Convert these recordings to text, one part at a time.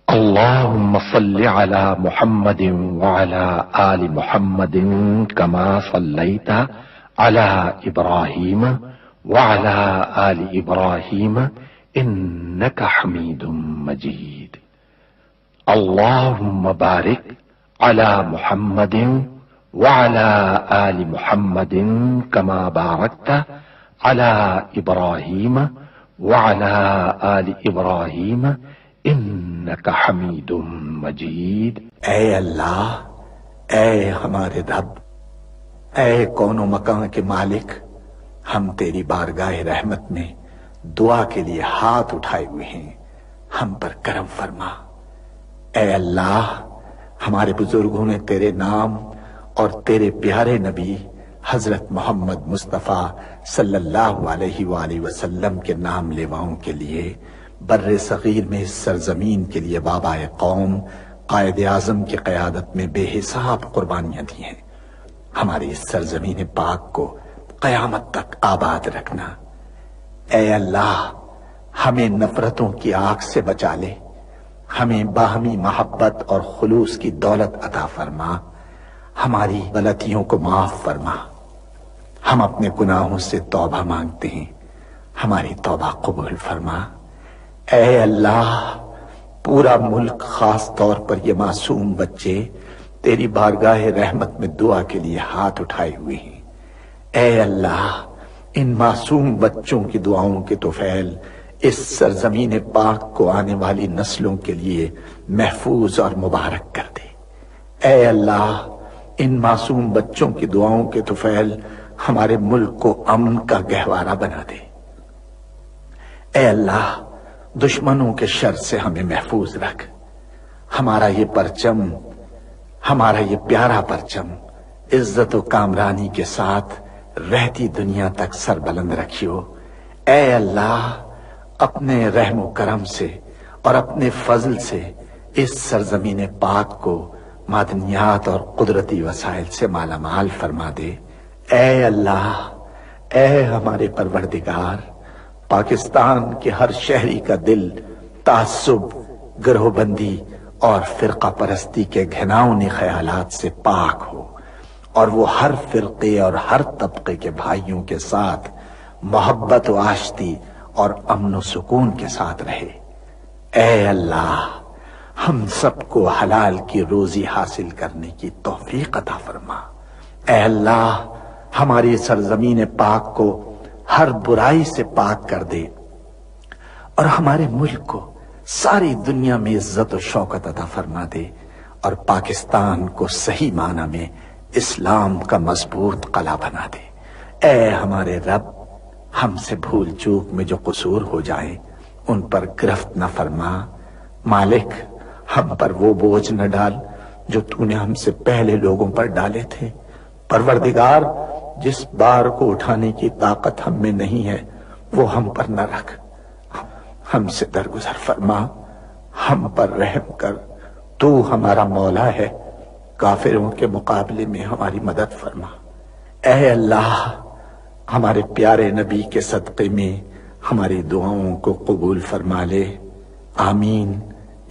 اللهم صل على محمد وعلى آل محمد كما صليت على إبراهيم وعلى آل إبراهيم إنك حميد مجيد. اللهم بارك على محمد وعلى آل محمد كما باركت على إبراهيم وعلى آل إبراهيم انک حمید مجید. اے اللہ، اے ہمارے رب، اے کون و مکان کے مالک، ہم تیری بارگاہ رحمت میں دعا کے لیے ہاتھ اٹھائے ہوئے ہیں، ہم پر کرم فرما۔ اے اللہ، ہمارے بزرگوں نے تیرے نام اور تیرے پیارے نبی حضرت محمد مصطفیٰ صلی اللہ علیہ وآلہ وسلم کے نام لیواؤں کے لیے بر صغیر میں اس سرزمین کے لیے بابا قوم قائد اعظم کی قیادت میں بے حساب قربانیاں دی ہیں۔ ہماری اس سرزمین پاک کو قیامت تک آباد رکھنا۔ اے اللہ، ہمیں نفرتوں کی آگ سے بچا لے، ہمیں باہمی محبت اور خلوص کی دولت عطا فرما، ہماری غلطیوں کو معاف فرما۔ ہم اپنے گناہوں سے توبہ مانگتے ہیں، ہماری توبہ قبول فرما۔ اے اللہ، پورا ملک، خاص طور پر یہ معصوم بچے تیری بارگاہ رحمت میں دعا کے لیے ہاتھ اٹھائے ہوئے ہیں۔ اے اللہ، ان معصوم بچوں کی دعاؤں کے طفیل اس سرزمین پاک کو آنے والی نسلوں کے لیے محفوظ اور مبارک کر دے۔ اے اللہ، ان معصوم بچوں کی دعاؤں کے طفیل ہمارے ملک کو امن کا گہوارہ بنا دے۔ اے اللہ، دشمنوں کے شر سے ہمیں محفوظ رکھ۔ ہمارا یہ پرچم، ہمارا یہ پیارا پرچم عزت و کامرانی کے ساتھ رہتی دنیا تک سربلند رکھیو۔ اے اللہ، اپنے رحم و کرم سے اور اپنے فضل سے اس سرزمین پاک کو معدنیات اور قدرتی وسائل سے مالا مال فرما دے۔ اے اللہ، اے ہمارے پروردگار، پاکستان کے ہر شہری کا دل تعصب، گروہ بندی اور فرقہ پرستی کے گھناؤنے خیالات سے پاک ہو، اور وہ ہر فرقے اور ہر طبقے کے بھائیوں کے ساتھ محبت و آشتی اور امن و سکون کے ساتھ رہے۔ اے اللہ، ہم سب کو حلال کی روزی حاصل کرنے کی توفیق عطا فرما۔ اے اللہ، ہماری سرزمین پاک کو ہر برائی سے پاک کر دے، اور ہمارے ملک کو ساری دنیا میں عزت و شوکت عطا فرما دے، اور پاکستان کو صحیح معنی میں اسلام کا مضبوط قلعہ بنا دے۔ اے ہمارے رب، ہم سے بھول چوک میں جو قصور ہو جائیں ان پر گرفت نہ فرما۔ مالک، ہم پر وہ بوجھ نہ ڈال جو تو نے ہم سے پہلے لوگوں پر ڈالے تھے۔ پروردگار، جس بار کو اٹھانے کی طاقت ہم میں نہیں ہے وہ ہم پر نہ رکھ، ہم سے درگزر فرما، ہم پر رحم کر۔ تو ہمارا مولا ہے، کافروں کے مقابلے میں ہماری مدد فرما۔ اے اللہ، ہمارے پیارے نبی کے صدقے میں ہماری دعاؤں کو قبول فرما لے۔ آمین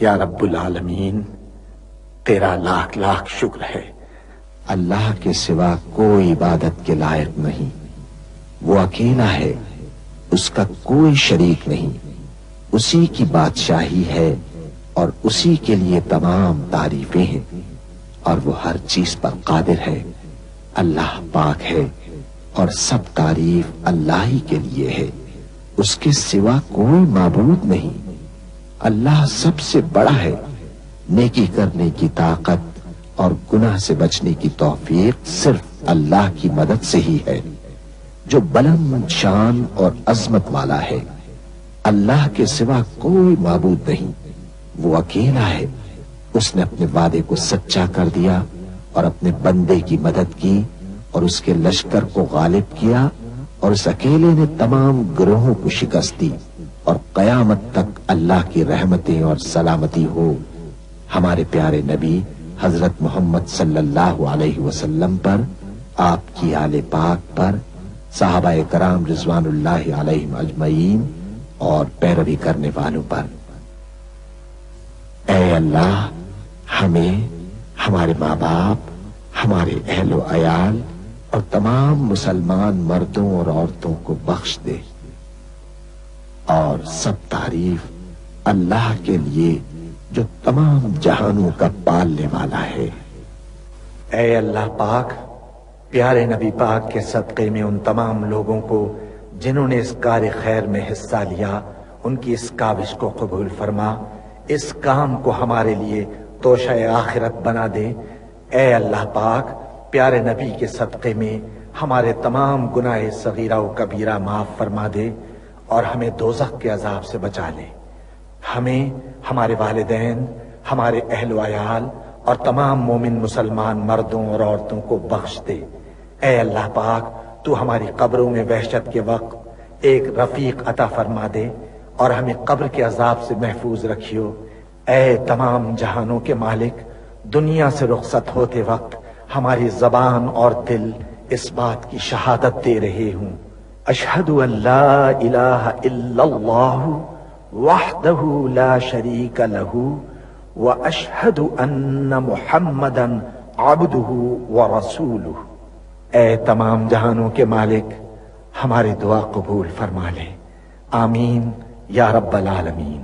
یا رب العالمین۔ تیرا لاکھ لاکھ شکر ہے۔ اللہ کے سوا کوئی عبادت کے لائق نہیں، وہ اکیلا ہے، اس کا کوئی شریک نہیں، اسی کی بادشاہی ہے اور اسی کے لیے تمام تعریفیں ہیں، اور وہ ہر چیز پر قادر ہے۔ اللہ پاک ہے اور سب تعریف اللہ ہی کے لیے ہے، اس کے سوا کوئی معبود نہیں۔ اللہ سب سے بڑا ہے، نیکی کرنے کی طاقت اور گناہ سے بچنے کی توفیق صرف اللہ کی مدد سے ہی ہے، جو بلند شان اور عظمت والا ہے۔ اللہ کے سوا کوئی معبود نہیں، وہ اکیلا ہے۔ اس نے اپنے وعدے کو سچا کر دیا اور اپنے بندے کی مدد کی اور اس کے لشکر کو غالب کیا، اور اس اکیلے نے تمام گروہوں کو شکست دی، اور قیامت تک اللہ کی رحمتیں اور سلامتی ہو ہمارے پیارے نبی حضرت محمد صلی اللہ علیہ وسلم پر، آپ کی آل پاک پر، صحابہ کرام رضوان اللہ علیہم اجمعین اور پیروی کرنے والوں پر۔ اے اللہ ہمیں، ہمارے ماں باپ، ہمارے اہل و عیال اور تمام مسلمان مردوں اور عورتوں کو بخش دے، اور سب تعریف اللہ کے لیے جو تمام جہانوں کا پالنے والا ہے۔ اے اللہ پاک، پیارے نبی پاک کے صدقے میں ان تمام لوگوں کو جنہوں نے اس کار خیر میں حصہ لیا، ان کی اس کاوش کو قبول فرما، اس کام کو ہمارے لیے توشہ آخرت بنا دے۔ اے اللہ پاک، پیارے نبی کے صدقے میں ہمارے تمام گناہ صغیرہ و کبیرہ معاف فرما دے اور ہمیں دوزخ کے عذاب سے بچا لے۔ ہمیں، ہمارے والدین، ہمارے اہل و عیال اور تمام مومن مسلمان مردوں اور عورتوں کو بخش دے۔ اے اللہ پاک، تو ہماری قبروں میں وحشت کے وقت ایک رفیق عطا فرما دے اور ہمیں قبر کے عذاب سے محفوظ رکھیو۔ اے تمام جہانوں کے مالک، دنیا سے رخصت ہوتے وقت ہماری زبان اور دل اس بات کی شہادت دے رہے ہوں، اشہد ان لا الہ الا اللہ وحدہ لا شریک لہ واشہد ان محمدا عبدہ ورسولہ۔ اے تمام جہانوں کے مالک، ہماری دعا قبول فرما لے، آمین یا رب العالمین۔